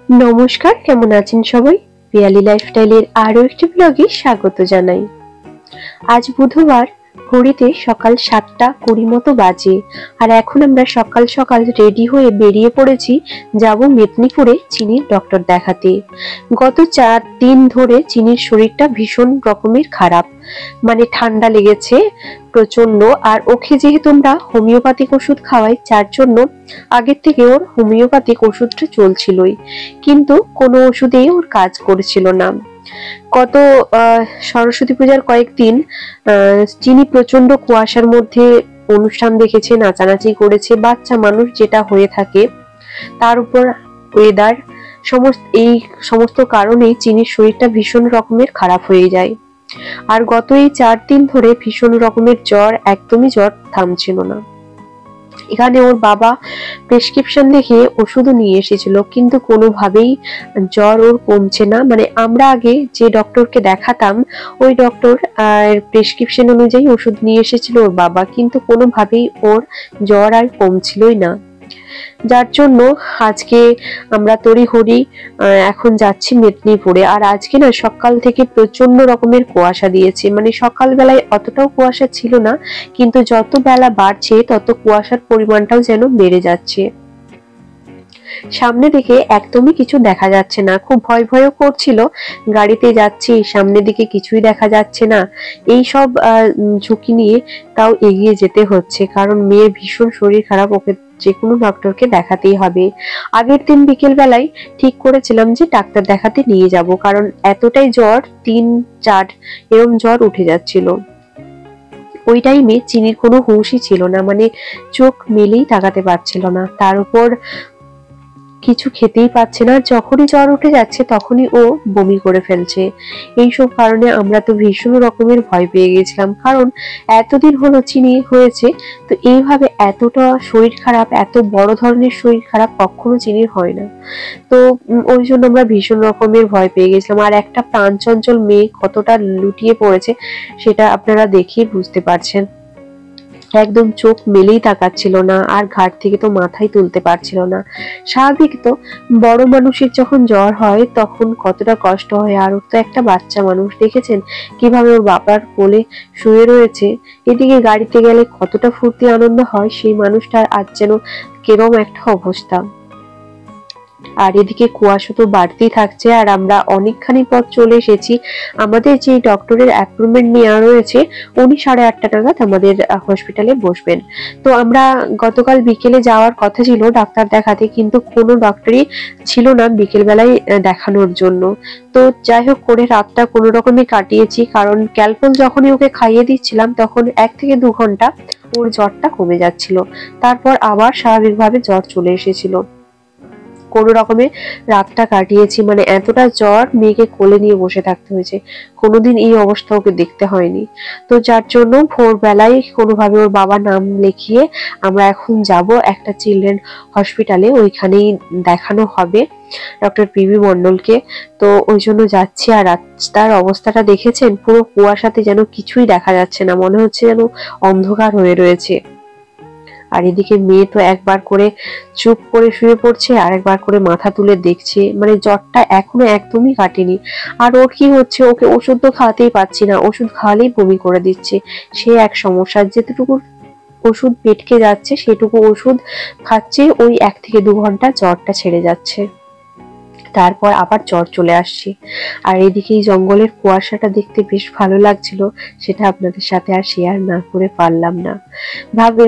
নমস্কার, কেমন আছেন সবাই? পিয়ালি লাইফস্টাইলের আরো একটি ব্লগে স্বাগত জানাই। আজ বুধবার, ঘড়িতে সকাল 7:20 মতো বাজে। আর এখন আমরা সকাল সকাল রেডি হয়ে বেরিয়ে পড়েছি, যাব মেদিনীপুরে চিনির ডক্টর দেখাতে। গত 4 দিন ধরে চিনির শরীরটা ভীষণ রকমের খারাপ, মানে ঠান্ডা লেগেছে প্রচন্ড। আর ওকে যেহেতু আমরা হোমিওপ্যাথিক ওষুধ খাওয়াই, যার জন্য আগের থেকে ওর হোমিওপ্যাথিক ওষুধটা চলছিলই, কিন্তু কোনো ওষুধেই ওর কাজ করছিল না। গত সরস্বতী পূজার কয়েকদিন চিনি প্রচন্ড কুয়াশার মধ্যে অনুষ্ঠান দেখেছে, নাচানাচি করেছে, বাচ্চা মানুষ যেটা হয়ে থাকে, তার উপর ওয়েদার, এই সমস্ত কারণেই চিনির শরীরটা ভীষণ রকমের খারাপ হয়ে যায়। আর গত এই 4 দিন ধরে ভীষণ রকমের জ্বর, একদমই জ্বর থামছিল না। এখানে ওর বাবা প্রেসক্রিপশন দেখে ওষুধও নিয়ে এসেছিল, কিন্তু কোনোভাবেই জ্বর ওর কমছে না। মানে আমরা আগে যে ডক্টরকে দেখাতাম, ওই ডক্টর প্রেসক্রিপশন অনুযায়ী ওষুধ নিয়ে এসেছিল ওর বাবা, কিন্তু কোনোভাবেই ওর জ্বর আর কমছিলই না। যার জন্য আজকে আমরা তড়িঘড়ি এখন যাচ্ছি মেদিনীপুরে। আর আজকে না সকাল থেকে প্রচন্ড রকমের কুয়াশা দিয়েছে, মানে সকালবেলায় অতটাও কুয়াশা ছিল না, কিন্তু যত বেলা বাড়ছে তত কুয়াশার পরিমাণটাও যেন বেড়ে যাচ্ছে। সামনে দিকে একদমই কিছু দেখা যাচ্ছে না, খুব ভয় ভয়ও করছিল। গাড়িতে যাচ্ছি, সামনে দিকে কিছুই দেখা যাচ্ছে না। এই সব ঝুঁকি নিয়ে তাও এগিয়ে যেতে হচ্ছে, কারণ মেয়ের ভীষণ শরীর খারাপ, ওকে যে কোনো ডক্টরকে দেখাতেই হবে। আগের দিন বিকেল বেলায় ঠিক করেছিলাম যে ডাক্তার দেখাতে নিয়ে যাব, কারণ এতটাই জ্বর, 3-4 এরকম জ্বর উঠে যাচ্ছিল। ওই টাইমে চিনির কোনো হুঁশই ছিল না, মানে চোখ মেলেই তাকাতে পারছিল না, তার উপর কিছু খেতেই পাচ্ছে না। যখনই জ্বর উঠে যাচ্ছে তখনই ও বমি করে ফেলছে। এইসব কারণে আমরা তো ভীষণ রকমের ভয় পেয়ে গেছিলাম, কারণ এতদিন হলো চিনি হয়েছে, তো এইভাবে এতটা শরীর খারাপ, এত বড় ধরনের শরীর খারাপ কখনো চিনির হয় না। তো ওই জন্য আমরা ভীষণ রকমের ভয় পেয়ে গেছিলাম। আর একটা প্রাণচঞ্চল মেয়ে কতটা লুটিয়ে পড়েছে সেটা আপনারা দেখেই বুঝতে পারছেন। একদম চোখ মেলেই তাকাচ্ছিল না, আর ঘাট থেকে তো মাথাই তুলতে পারছিল না। স্বাভাবিক তো, বড় মানুষের যখন জ্বর হয় তখন কতটা কষ্ট হয়। আর ওর তো একটা বাচ্চা মানুষ, দেখেছেন কিভাবে ওর বাবার কোলে শুয়ে রয়েছে। এদিকে গাড়িতে গেলে কতটা ফুর্তি আনন্দ হয়, সেই মানুষটার আজ যেন কিরম একটা অবস্থা। আর এদিকে কুয়াশা তো বাড়তেই থাকছে, আর আমরা অনেকখানি পথ চলে এসেছি। আমাদের যে ডক্টরের অ্যাপয়েন্টমেন্ট নেওয়া রয়েছে, উনি 8:30 নাগাদ আমাদের হসপিটালে বসবেন। তো আমরা গতকাল বিকেলে যাওয়ার কথা ছিল ডাক্তার দেখাতে, কিন্তু কোনো ডক্টরই ছিল না বিকেল বেলায় দেখানোর জন্য। তো যাই হোক করে রাতটা কোনো রকমে কাটিয়েছি, কারণ ক্যালপল যখনই ওকে খাইয়ে দিচ্ছিলাম তখন 1 থেকে 2 ঘন্টা ওর জ্বরটা কমে যাচ্ছিল, তারপর আবার স্বাভাবিকভাবে জ্বর চলে এসেছিল। কোনো রকমে রাতটা কাটিয়েছি, মানে এতটা জ্বর, মেয়েকে কোলে নিয়ে বসে থাকতে হয়েছে। কোনোদিন এই অবস্থা ওকে দেখতে হয়নি। তো যার জন্য ভোরবেলায় কোনোভাবে ওর বাবার নাম লিখিয়ে আমরা এখন যাব একটা চিলড্রেন হসপিটালে, ওইখানেই দেখানো হবে ডক্টর পিবি মন্ডলকে। তো ওই জন্য যাচ্ছি। আর রাস্তার অবস্থাটা দেখেছেন, পুরো কুয়াশাতে যেন কিছুই দেখা যাচ্ছে না, মনে হচ্ছে যেন অন্ধকার হয়ে রয়েছে। আর এদিকে মেয়ে তো একবার করে চুপ করে শুয়ে পড়ছে, আর একবার করে মাথা তুলে দেখছে, মানে জ্বরটা এখনো একদমই কাটেনি। আর ওর কি হচ্ছে, ওকে ওষুধ তো খাওয়াতেই পারছি না, ওষুধ খাওয়ালেই বমি করে দিচ্ছে। সে এক সমস্যা, যেটুকু ওষুধ পেটকে যাচ্ছে সেটুকু ওষুধ খাচ্ছে, ওই 1 থেকে 2 ঘন্টা জ্বরটা ছেড়ে যাচ্ছে, তারপর আবার জ্বর চলে আসছে। আর এদিকে এই জঙ্গলের কুয়াশাটা দেখতে বেশ ভালো লাগছিল, সেটা আপনাদের সাথে আর শেয়ার না করে পারলাম না।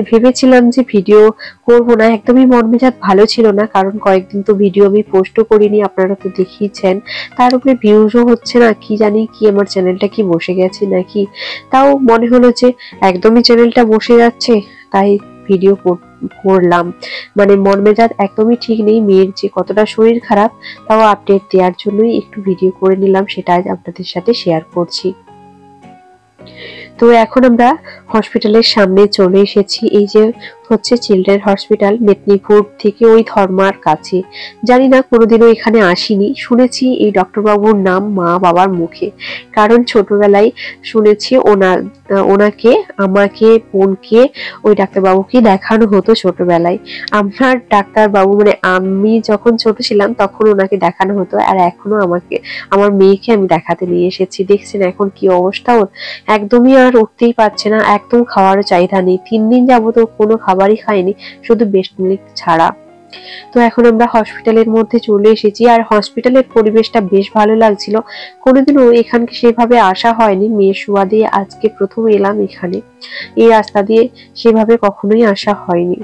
ভেবেছিলাম যে ভিডিও করব না, একদমই মন মেজাজ ভালো ছিল না, কারণ কয়েকদিন তো ভিডিও আমি পোস্টও করিনি, আপনারা তো দেখিয়েছেন। তার উপরে ভিউজও হচ্ছে না, কি জানি কি আমার চ্যানেলটা কি বসে গেছে নাকি। তাও মনে হলো যে একদমই চ্যানেলটা বসে যাচ্ছে, তাই ভিডিও করলাম। মানে মন মেজাজ একদমই ঠিক নেই, মেয়ের যে কতটা শরীর খারাপ তাও আপডেট দেওয়ার জন্যই একটু ভিডিও করে নিলাম, সেটা আজ আপনাদের সাথে শেয়ার করছি। তো এখন আমরা হসপিটালের সামনে চলে এসেছি। এই যে হচ্ছে চিলড্রেন হসপিটাল, মেদিনীপুর থেকে ওই ধর্মার কাছে। জানি না, কোনোদিনও এখানে আসিনি, শুনেছি এই ডক্টর বাবুর নাম মা বাবার মুখে, কারণ ছোটবেলায় শুনেছি ওনাকে, আমাকে, বোনকে ওই ডাক্তার বাবুকে দেখানো হতো ছোটবেলায়। আমার ডাক্তার বাবু মানে আমি যখন ছোট ছিলাম তখন ওনাকে দেখানো হতো, আর এখনো আমার মেয়েকে আমি দেখাতে নিয়ে এসেছি। দেখছেন এখন কি অবস্থা ওর, একদমই আর উঠতেই পারছে না, একদম খাওয়ারও চাহিদা নেই। 3 দিন যাবত কোনো খাবারই খায়নি, শুধু বেস্ট মিল্ক ছাড়া। তো এখন আমরা হসপিটালের মধ্যে চলে এসেছি, আর হসপিটালের পরিবেশটা বেশ ভালো লাগছিল। কোনোদিনও এখানকে সেভাবে আসা হয়নি, মেয়ের সুবাদে আজকে প্রথম এলাম এখানে। এই রাস্তা দিয়ে সেভাবে কখনোই আসা হয়নি।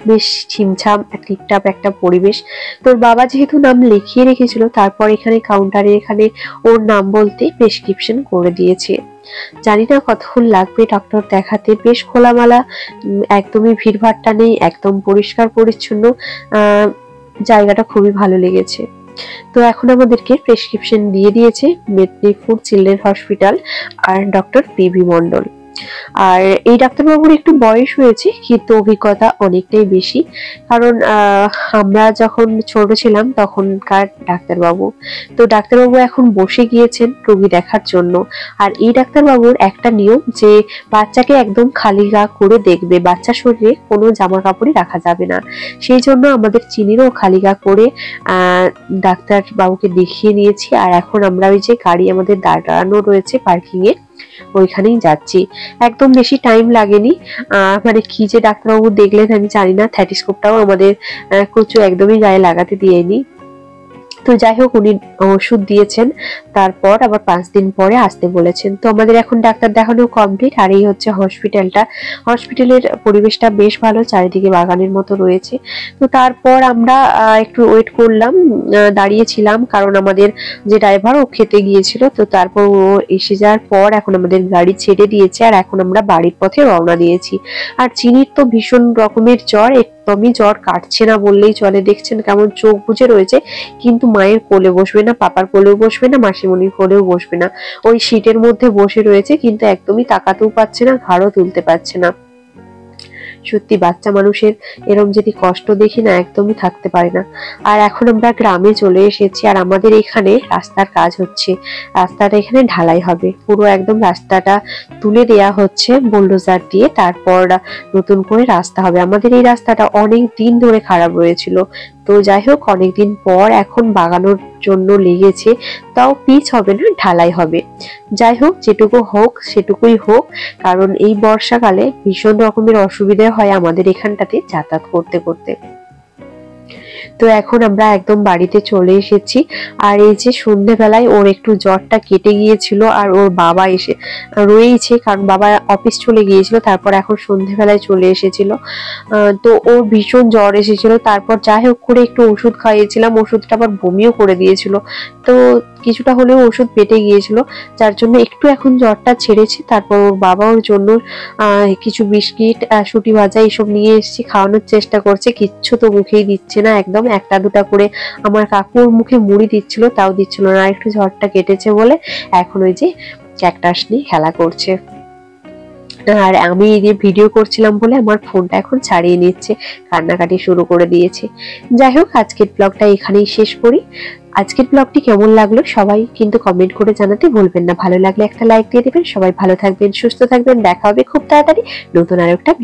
বেশ ছিমছাম টিপটাপ একটা পরিবেশ। তোর বাবা যেহেতু নাম লিখিয়ে রেখেছিল, তারপর এখানে কাউন্টারে এখানে ওর নাম বলতে প্রেসক্রিপশন করে দিয়েছে। জানি না কতক্ষণ লাগবে ডক্টর দেখাতে। বেশ খোলামেলা, একদমই ভিড়ভাট্টা নেই, একদম পরিষ্কার পরিচ্ছন্ন। জায়গাটা খুবই ভালো লেগেছে। তো এখন আমাদেরকে প্রেসক্রিপশন দিয়ে দিয়েছে মেদিনীপুর চিলড্রেন হসপিটাল আর ডক্টর পিভি মন্ডল। আর এই ডাক্তারবাবুর একটু বয়স হয়েছে, কিন্তু অভিজ্ঞতা অনেকটাই বেশি, কারণ আমরা যখন ছোট ছিলাম তখনকার ডাক্তারবাবু। তো ডাক্তারবাবু এখন বসে গিয়েছেন রোগী দেখার জন্য। আর এই ডাক্তারবাবুর একটা নিয়ম যে বাচ্চাকে একদম খালি গা করে দেখবে, বাচ্চার শরীরে কোনো জামা কাপড়ই রাখা যাবে না। সেই জন্য আমাদের চিনিরও খালি গা করে ডাক্তারবাবুকে দেখিয়ে নিয়েছি। আর এখন আমরা ওই যে গাড়ি আমাদের দাঁড়ানো রয়েছে পার্কিং এ, ওইখানেই যাচ্ছি। একদম বেশি টাইম লাগেনি। মানে কি যে ডাক্তারবাবু দেখলেন আমি জানি না, থ্যাটিস্কোপটাও আমাদের কচু একদমই গায়ে লাগাতে দিয়েনি। তো যাই হোক, উনি ওষুধ দিয়েছেন, তারপর আবার 5 দিন পরে আসতে বলেছেন। তো আমাদের এখন ডাক্তার দেখানো কমপ্লিট। আর এই হচ্ছে হসপিটালটা। হসপিটালের পরিবেশটা বেশ ভালো, চারিদিকে বাগানের মতো রয়েছে। তো তারপর আমরা একটু ওয়েট করলাম, দাঁড়িয়েছিলাম, কারণ আমাদের যে ড্রাইভার ও খেতে গিয়েছিল। তো তারপর ও এসে যাওয়ার পর এখন আমাদের গাড়ি ছেড়ে দিয়েছে, আর এখন আমরা বাড়ির পথে রওনা দিয়েছি। আর চিনির তো ভীষণ রকমের জ্বর, একদমই জ্বর কাটছে না বললেই চলে। দেখছেন কেমন চোখ বুজে রয়েছে, কিন্তু মায়ের কোলে বসবে না, পাপার কোলেও বসবে না, মাসিমণির কোলেও বসবে না। ওই সিটের মধ্যে বসে রয়েছে, কিন্তু একদমই তাকাতেও পারছে না, ঘাড়ও তুলতে পারছে না। সত্যি বাচ্চা মানুষের এরম যদি কষ্ট দেখি না, একদমই থাকতে পারে না। আর এখন আমরা গ্রামে চলে এসেছি, আর আমাদের এখানে রাস্তার কাজ হচ্ছে। রাস্তাটা এখানে ঢালাই হবে, পুরো একদম রাস্তাটা তুলে দেয়া হচ্ছে বুলডোজার দিয়ে, তারপর নতুন করে রাস্তা হবে। আমাদের এই রাস্তাটা অনেক দিন ধরে খারাপ রয়েছিল। তো যাই হোক, অনেকদিন পর এখন বাগানোর জন্য লেগেছে, তাও পিচ হবে না, ঢালাই হবে। যাই হোক, যেটুকু হোক সেটুকুই হোক, কারণ এই বর্ষাকালে ভীষণ রকমের অসুবিধা হয় আমাদের এখানটাতে যাতায়াত করতে করতে। তো এখন আমরা একদম বাড়িতে চলে এসেছি। আর এই যে সন্ধ্যেবেলায় ওর একটু জ্বরটা কেটে গিয়েছিল, আর ওর বাবা এসে রয়েছে, কারণ বাবা অফিস চলে গিয়েছিল, তারপর এখন সন্ধ্যেবেলায় চলে এসেছিল। তো ওর ভীষণ জ্বর এসেছিল। তারপর যাই হোক করে একটু ওষুধ খাইয়েছিলাম, ওষুধটা আবার বমিও করে দিয়েছিল। তো কিছুটা হলেও ওষুধ পেটে গিয়েছিল, যার জন্য একটু এখন জ্বরটা ছেড়েছে। তারপর ওর বাবা ওর জন্য কিছু বিস্কিট, শুটি ভাজা এইসব নিয়ে এসেছি, খাওয়ানোর চেষ্টা করছে। কিচ্ছু তো মুখেই দিচ্ছে না, একদম একটা দুটা করে আমার কাকুর মুখে মুড়ি দিচ্ছিল, তাও দিচ্ছিল না। একটু জ্বরটা কেটেছে বলে এখন ওই যে ক্যাকটাস নিয়ে খেলা করছে। আর আমি এই যে ভিডিও করছিলাম বলে আমার ফোনটা এখন ছাড়িয়ে নিচ্ছে, কান্নাকাটি শুরু করে দিয়েছে। যাই হোক, আজকের ব্লগটা এখানেই শেষ করি। আজকের ব্লগটি কেমন লাগলো সবাই কিন্তু কমেন্ট করে জানাতে ভুলবেন না। ভালো লাগলে একটা লাইক দিয়ে দেবেন। সবাই ভালো থাকবেন, সুস্থ থাকবেন, দেখা হবে খুব তাড়াতাড়ি নতুন আরেকটা ব্লগ।